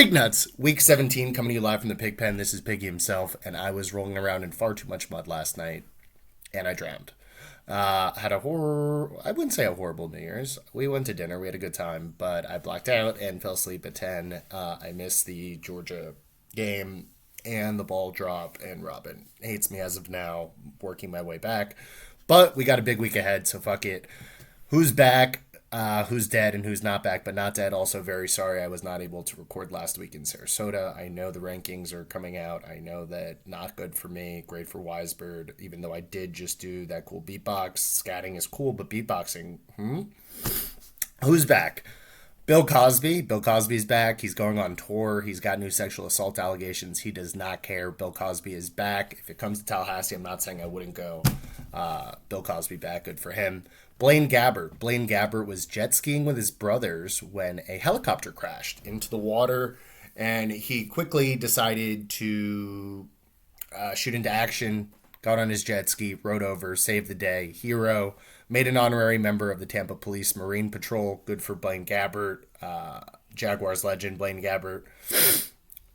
Pig Nuts, week 17, coming to you live from the pig pen. This is Piggy himself, and I was rolling around in far too much mud last night, and I drowned. Had a I wouldn't say a horrible New Year's. We went to dinner, we had a good time, but I blacked out and fell asleep at 10. I missed the Georgia game and the ball drop, and Robin hates me as of now, working my way back. But we got a big week ahead, so fuck it. Who's back? Who's dead and who's not back, but not dead. Also, very sorry I was not able to record last week in Sarasota. I know the rankings are coming out. I know that not good for me, great for Wisebird, even though I did just do that cool beatbox. Scatting is cool, but beatboxing, Who's back? Bill Cosby. Bill Cosby's back. He's going on tour. He's got new sexual assault allegations. He does not care. Bill Cosby is back. If it comes to Tallahassee, I'm not saying I wouldn't go. Bill Cosby back. Good for him. Blaine Gabbert. Blaine Gabbert was jet skiing with his brothers when a helicopter crashed into the water, and he quickly decided to shoot into action, got on his jet ski, rode over, saved the day, hero, made an honorary member of the Tampa Police Marine Patrol. Good for Blaine Gabbert, Jaguars legend Blaine Gabbert.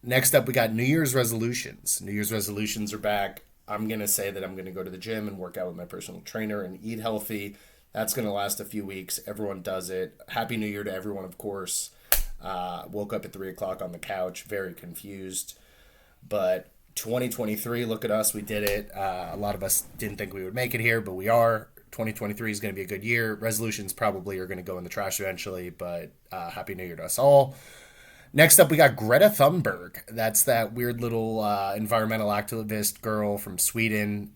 Next up, we got New Year's resolutions. New Year's resolutions are back. I'm going to say that I'm going to go to the gym and work out with my personal trainer and eat healthy. That's going to last a few weeks. Everyone does it. Happy New Year to everyone, of course. Woke up at 3 o'clock on the couch, very confused. But 2023, look at us. We did it. A lot of us didn't think we would make it here, but we are. 2023 is going to be a good year. Resolutions probably are going to go in the trash eventually, but Happy New Year to us all. Next up, we got Greta Thunberg. That's that weird little environmental activist girl from Sweden.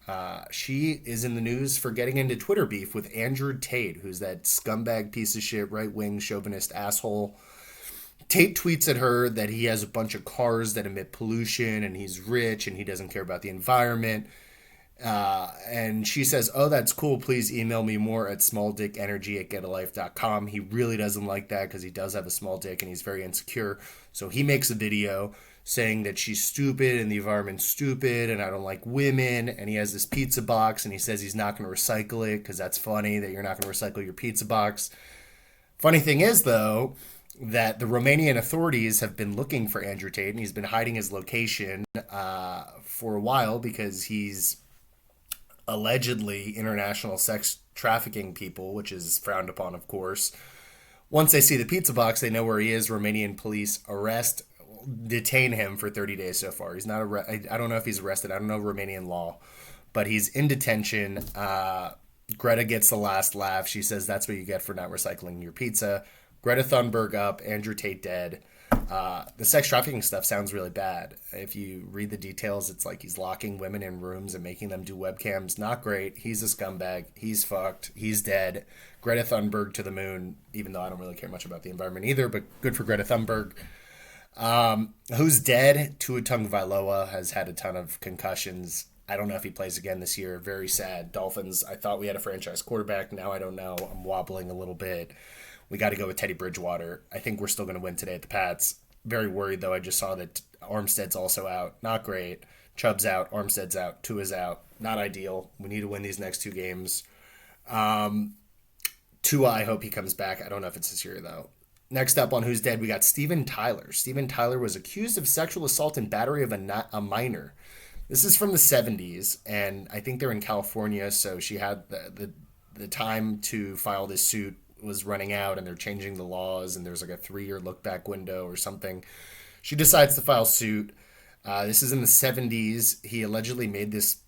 She is in the news for getting into Twitter beef with Andrew Tate, who's that scumbag piece of shit, right-wing chauvinist asshole. Tate tweets at her that he has a bunch of cars that emit pollution, and he's rich, and he doesn't care about the environment. And she says, "Oh, that's cool. Please email me more at smalldickenergy@getalife.com." He really doesn't like that because he does have a small dick and he's very insecure. So he makes a video saying that she's stupid and the environment's stupid and I don't like women. And he has this pizza box and he says he's not going to recycle it because that's funny that you're not going to recycle your pizza box. Funny thing is, though, that the Romanian authorities have been looking for Andrew Tate and he's been hiding his location for a while because he's allegedly international sex trafficking people, which is frowned upon, of course. Once they see the pizza box, they know where he is. Romanian police detain him for 30 days so far. He's not I don't know if he's arrested. I don't know Romanian law, but he's in detention. Greta gets the last laugh. She says that's what you get for not recycling your pizza. Greta Thunberg up, Andrew Tate dead. The sex trafficking stuff sounds really bad. If you read the details, it's like he's locking women in rooms and making them do webcams. Not great. He's a scumbag. He's fucked. He's dead. Greta Thunberg to the moon, even though I don't really care much about the environment either, but good for Greta Thunberg. Who's dead? Tua Tagovailoa has had a ton of concussions. I don't know if he plays again this year. Very sad. Dolphins, I thought we had a franchise quarterback. Now I don't know. I'm wobbling a little bit. We got to go with Teddy Bridgewater. I think we're still going to win today at the Pats. Very worried, though. I just saw that Armstead's also out. Not great. Chubb's out. Armstead's out. Tua's out. Not ideal. We need to win these next two games. Tua, I hope he comes back. I don't know if it's this year, though. Next up on Who's Dead, we got Steven Tyler. Steven Tyler was accused of sexual assault and battery of a minor. This is from the 70s, and I think they're in California, so she had the time to file this suit was running out and they're changing the laws and there's like a 3-year look back window or something. She decides to file suit. This is in the 70s. He allegedly made this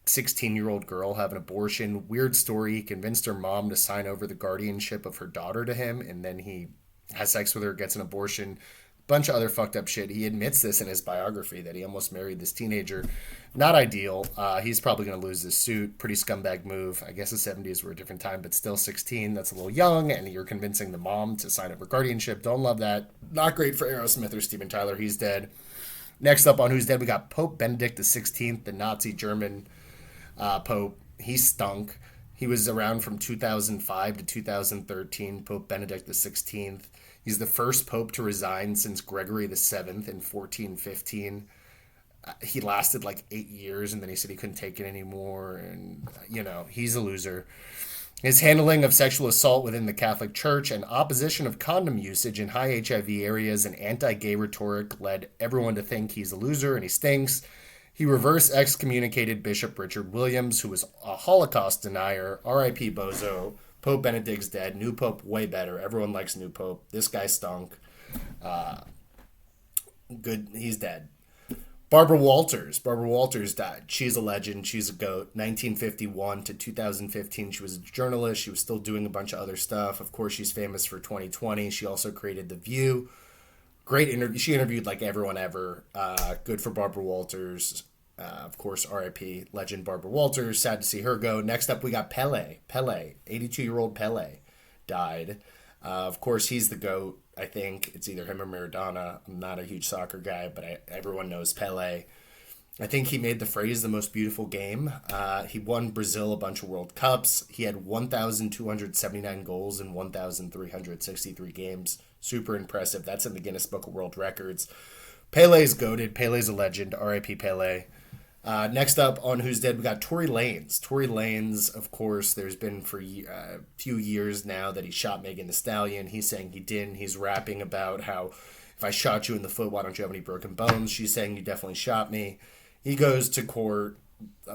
16-year-old girl have an abortion. Weird story. He convinced her mom to sign over the guardianship of her daughter to him, and then he has sex with her, gets an abortion. Bunch of other fucked up shit. He admits this in his biography that he almost married this teenager. Not ideal. He's probably going to lose this suit. Pretty scumbag move. I guess the 70s were a different time, but still 16. That's a little young, and you're convincing the mom to sign up for guardianship. Don't love that. Not great for Aerosmith or Steven Tyler. He's dead. Next up on Who's Dead, we got Pope Benedict XVI, the Nazi German Pope. He stunk. He was around from 2005 to 2013, Pope Benedict XVI. He's the first pope to resign since Gregory VII in 1415. He lasted like 8 years, and then he said he couldn't take it anymore, and, he's a loser. His handling of sexual assault within the Catholic Church and opposition of condom usage in high HIV areas and anti gay rhetoric led everyone to think he's a loser and he stinks. He reverse excommunicated Bishop Richard Williams, who was a Holocaust denier. R.I.P. Bozo. Pope Benedict's dead. New Pope, way better. Everyone likes New Pope. This guy stunk. Good. He's dead. Barbara Walters. Barbara Walters died. She's a legend. She's a goat. 1951 to 2015, she was a journalist. She was still doing a bunch of other stuff. Of course, she's famous for 2020. She also created The View. Great interview. She interviewed like everyone ever. Good for Barbara Walters. Of course, R.I.P. Legend Barbara Walters. Sad to see her go. Next up, we got Pele. Pele, 82-year-old Pele, died. Of course, he's the GOAT. I think it's either him or Maradona. I'm not a huge soccer guy, but everyone knows Pele. I think he made the phrase the most beautiful game. He won Brazil a bunch of World Cups. He had 1,279 goals in 1,363 games. Super impressive. That's in the Guinness Book of World Records. Pele's goated. Pele's a legend. R.I.P. Pele. Next up on Who's Dead, we got Tory Lanez. Tory Lanez, of course, there's been for a few years now that he shot Megan Thee Stallion. He's saying he didn't. He's rapping about how if I shot you in the foot, why don't you have any broken bones? She's saying you definitely shot me. He goes to court.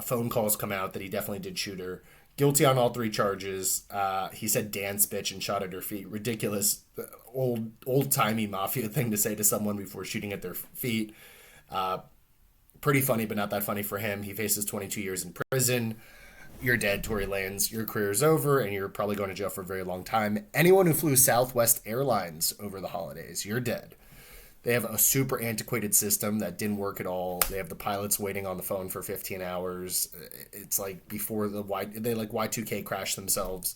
Phone calls come out that he definitely did shoot her. Guilty on all three charges. He said dance bitch and shot at her feet. Ridiculous, old-timey mafia thing to say to someone before shooting at their feet. Pretty funny, but not that funny for him. He faces 22 years in prison. You're dead, Tory Lanez. Your career's over, and you're probably going to jail for a very long time. Anyone who flew Southwest Airlines over the holidays, you're dead. They have a super antiquated system that didn't work at all. They have the pilots waiting on the phone for 15 hours. It's like before they like Y2K crashed themselves.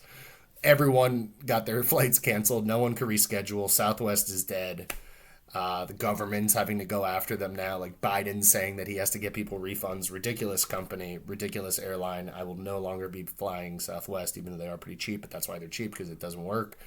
Everyone got their flights canceled. No one could reschedule. Southwest is dead. The government's having to go after them now. Like Biden saying that he has to get people refunds. Ridiculous company, ridiculous airline. I will no longer be flying Southwest, even though they are pretty cheap, but that's why they're cheap, because it doesn't work.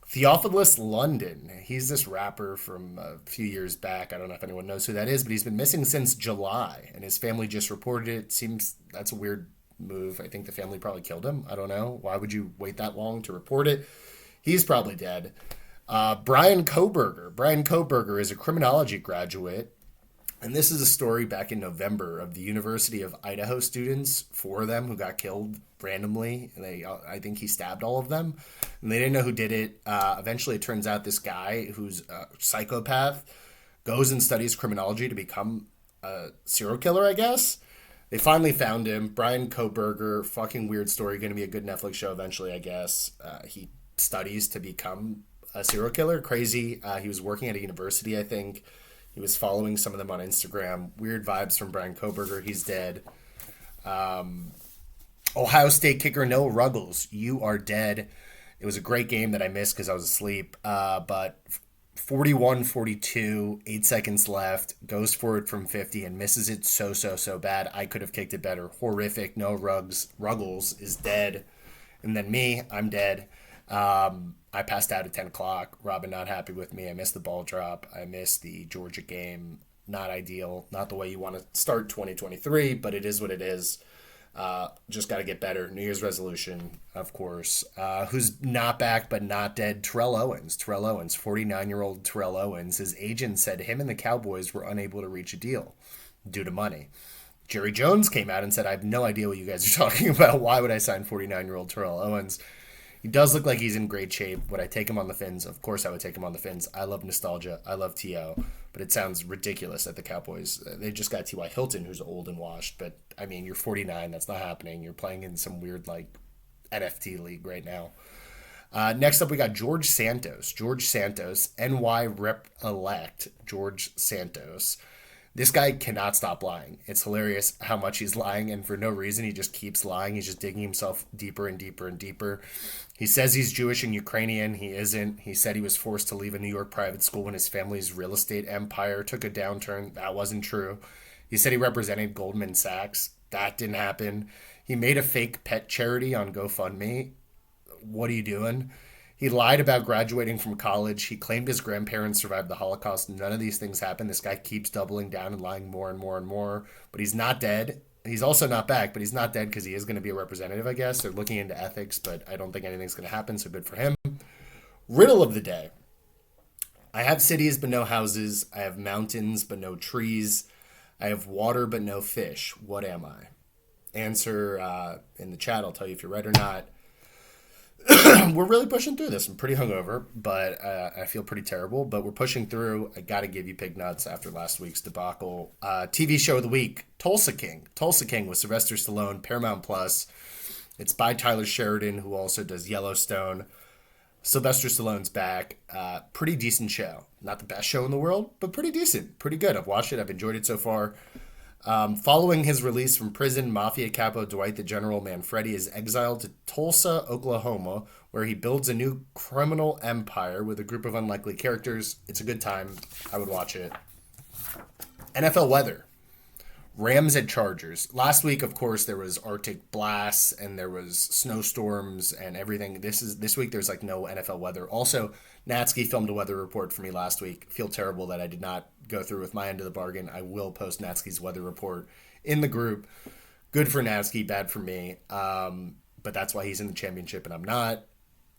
Theophilus London. He's this rapper from a few years back. I don't know if anyone knows who that is, but he's been missing since July, and his family just reported it. Seems that's a weird move. I think the family probably killed him. I don't know. Why would you wait that long to report it? He's probably dead. Bryan Kohberger. Bryan Kohberger is a criminology graduate. And this is a story back in November of the University of Idaho students, 4 of them who got killed randomly. I think he stabbed all of them. And they didn't know who did it. Eventually, it turns out this guy who's a psychopath goes and studies criminology to become a serial killer, I guess. They finally found him. Bryan Kohberger, fucking weird story. Going to be a good Netflix show eventually, I guess. He studies to become a serial killer. Crazy. He was working at a university, I think. He was following some of them on Instagram. Weird vibes from Bryan Kohberger. He's dead. Ohio State kicker Noah Ruggles. You are dead. It was a great game that I missed because I was asleep. But 41-42, 8 seconds left. Goes for it from 50 and misses it so bad. I could have kicked it better. Horrific. Noah Ruggles is dead. And then me, I'm dead. I passed out at 10 o'clock. Robin not happy with me. I missed the ball drop. I missed the Georgia game. Not ideal. Not the way you want to start 2023, but it is what it is. Just got to get better. New Year's resolution, of course. Who's not back but not dead? Terrell Owens. 49-year-old Terrell Owens. His agent said him and the Cowboys were unable to reach a deal due to money. Jerry Jones came out and said, I have no idea what you guys are talking about. Why would I sign 49-year-old Terrell Owens? He does look like he's in great shape. Would I take him on the Fins? Of course I would take him on the Fins. I love nostalgia. I love T.O. But it sounds ridiculous that the Cowboys, they just got T.Y. Hilton, who's old and washed. But, I mean, you're 49. That's not happening. You're playing in some weird, like, NFT league right now. Next up, we got George Santos. George Santos, NY Rep-elect George Santos. This guy cannot stop lying. It's hilarious how much he's lying, and for no reason, he just keeps lying. He's just digging himself deeper and deeper and deeper. He says he's Jewish and Ukrainian. He isn't. He said he was forced to leave a New York private school when his family's real estate empire took a downturn. That wasn't true. He said he represented Goldman Sachs. That didn't happen. He made a fake pet charity on GoFundMe. What are you doing? He lied about graduating from college. He claimed his grandparents survived the Holocaust. None of these things happened. This guy keeps doubling down and lying more and more and more. But he's not dead. He's also not back, but he's not dead because he is going to be a representative, I guess. They're looking into ethics, but I don't think anything's going to happen, so good for him. Riddle of the day. I have cities but no houses. I have mountains but no trees. I have water but no fish. What am I? Answer in the chat. I'll tell you if you're right or not. We're really pushing through this. I'm pretty hungover, but I feel pretty terrible. But we're pushing through. I got to give you pig nuts after last week's debacle. TV show of the week, Tulsa King. Tulsa King with Sylvester Stallone, Paramount Plus. It's by Tyler Sheridan, who also does Yellowstone. Sylvester Stallone's back. Pretty decent show. Not the best show in the world, but pretty decent. Pretty good. I've watched it. I've enjoyed it so far. Following his release from prison, Mafia capo Dwight the General Manfredi is exiled to Tulsa, Oklahoma, where he builds a new criminal empire with a group of unlikely characters. It's a good time. I would watch it. NFL weather. Rams at Chargers. Last week, of course, there was Arctic blasts and there was snowstorms and everything. This week there's like no NFL weather. Also, Natsky filmed a weather report for me last week. Feel terrible that I did not go through with my end of the bargain. I will post Natsky's weather report in the group. Good for Natsky, bad for me. But that's why he's in the championship and I'm not.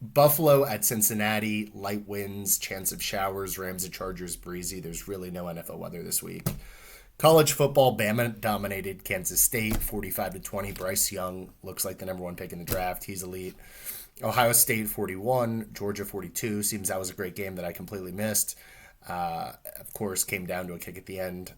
Buffalo at Cincinnati, light winds, chance of showers. Rams at Chargers, breezy. There's really no NFL weather this week. College football, Bama dominated Kansas State 45-20. Bryce Young looks like the number one pick in the draft. He's elite. Ohio State 41, Georgia 42. Seems that was a great game that I completely missed. Of course, came down to a kick at the end.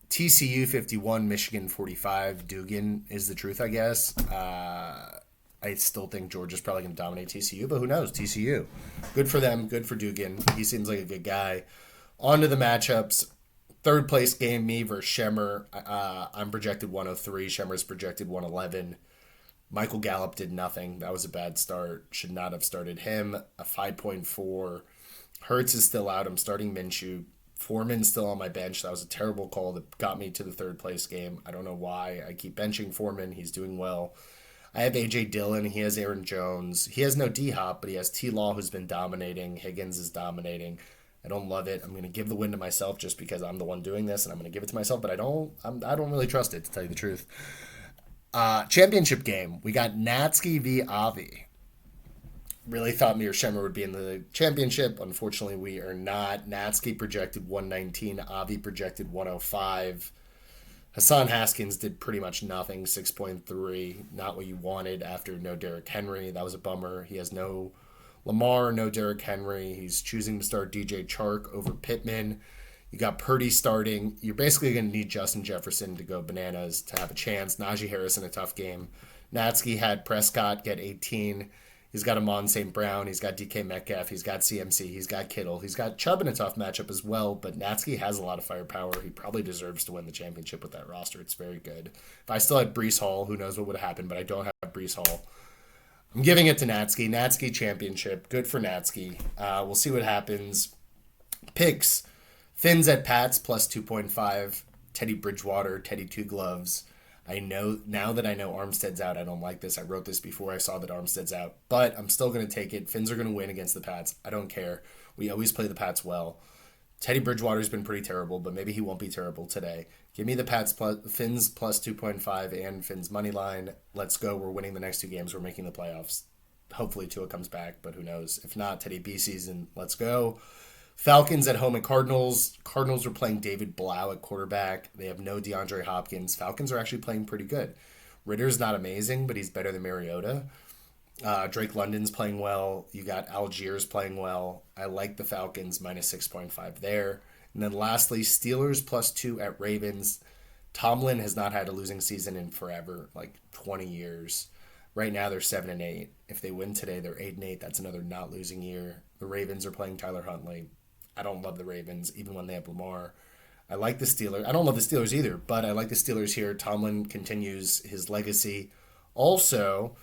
TCU 51, Michigan 45. Dugan is the truth, I guess. I still think Georgia's probably going to dominate TCU, but who knows? TCU. Good for them. Good for Dugan. He seems like a good guy. On to the matchups. Third place game, me versus Shemmer. I'm projected 103. Shemmer's projected 111. Michael Gallup did nothing. That was a bad start. Should not have started him. A 5.4. Hurts is still out. I'm starting Minshew. Foreman's still on my bench. That was a terrible call that got me to the third place game. I don't know why. I keep benching Foreman. He's doing well. I have A.J. Dillon. He has Aaron Jones. He has no D-Hop, but he has T-Law, who's been dominating. Higgins is dominating. I don't love it. I'm going to give the win to myself just because I'm the one doing this, and I'm going to give it to myself, but I don't really trust it, to tell you the truth. Championship game. We got Natsky v. Avi. Really thought me or Shemmer would be in the championship. Unfortunately, we are not. Natsky projected 119. Avi projected 105. Hassan Haskins did pretty much nothing. 6.3. Not what you wanted after no Derrick Henry. That was a bummer. He has no Lamar, no Derrick Henry. He's choosing to start DJ Chark over Pittman. You got Purdy starting. You're basically going to need Justin Jefferson to go bananas to have a chance. Najee Harris in a tough game. Natsky had Prescott get 18. He's got Amon St. Brown. He's got DK Metcalf. He's got CMC. He's got Kittle. He's got Chubb in a tough matchup as well, but Natsky has a lot of firepower. He probably deserves to win the championship with that roster. It's very good. If I still had Breece Hall, who knows what would have happened, but I don't have Breece Hall. I'm giving it to Natsky. Natsky championship. Good for Natsky. We'll see what happens. Picks. Fins at Pats plus 2.5. Teddy Bridgewater. Teddy Two Gloves. I know now that I know Armstead's out, I don't like this. I wrote this before I saw that Armstead's out, but I'm still going to take it. Fins are going to win against the Pats. I don't care. We always play the Pats well. Teddy Bridgewater's been pretty terrible, but maybe he won't be terrible today. Give me the Pats Fins plus 2.5 and Fins money line. Let's go. We're winning the next two games. We're making the playoffs. Hopefully Tua comes back, but who knows? If not, Teddy B season. Let's go. Falcons at home at Cardinals. Cardinals are playing David Blau at quarterback. They have no DeAndre Hopkins. Falcons are actually playing pretty good. Ritter's not amazing, but he's better than Mariota. Drake London's playing well. You got Algiers playing well. I like the Falcons minus 6.5 there. And then lastly, Steelers plus 2 at Ravens. Tomlin has not had a losing season in forever, like 20 years. Right now they're 7-8. If they win today, they're 8-8. That's another not losing year. The Ravens are playing Tyler Huntley. I don't love the Ravens, even when they have Lamar. I like the Steelers. I don't love the Steelers either, but I like the Steelers here. Tomlin continues his legacy. Also,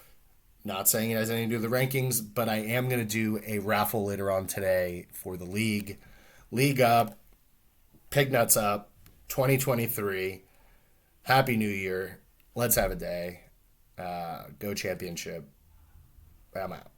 not saying it has anything to do with the rankings, but I am going to do a raffle later on today for the league. League up, pig nuts up, 2023. Happy New Year. Let's have a day. Go championship. I'm out.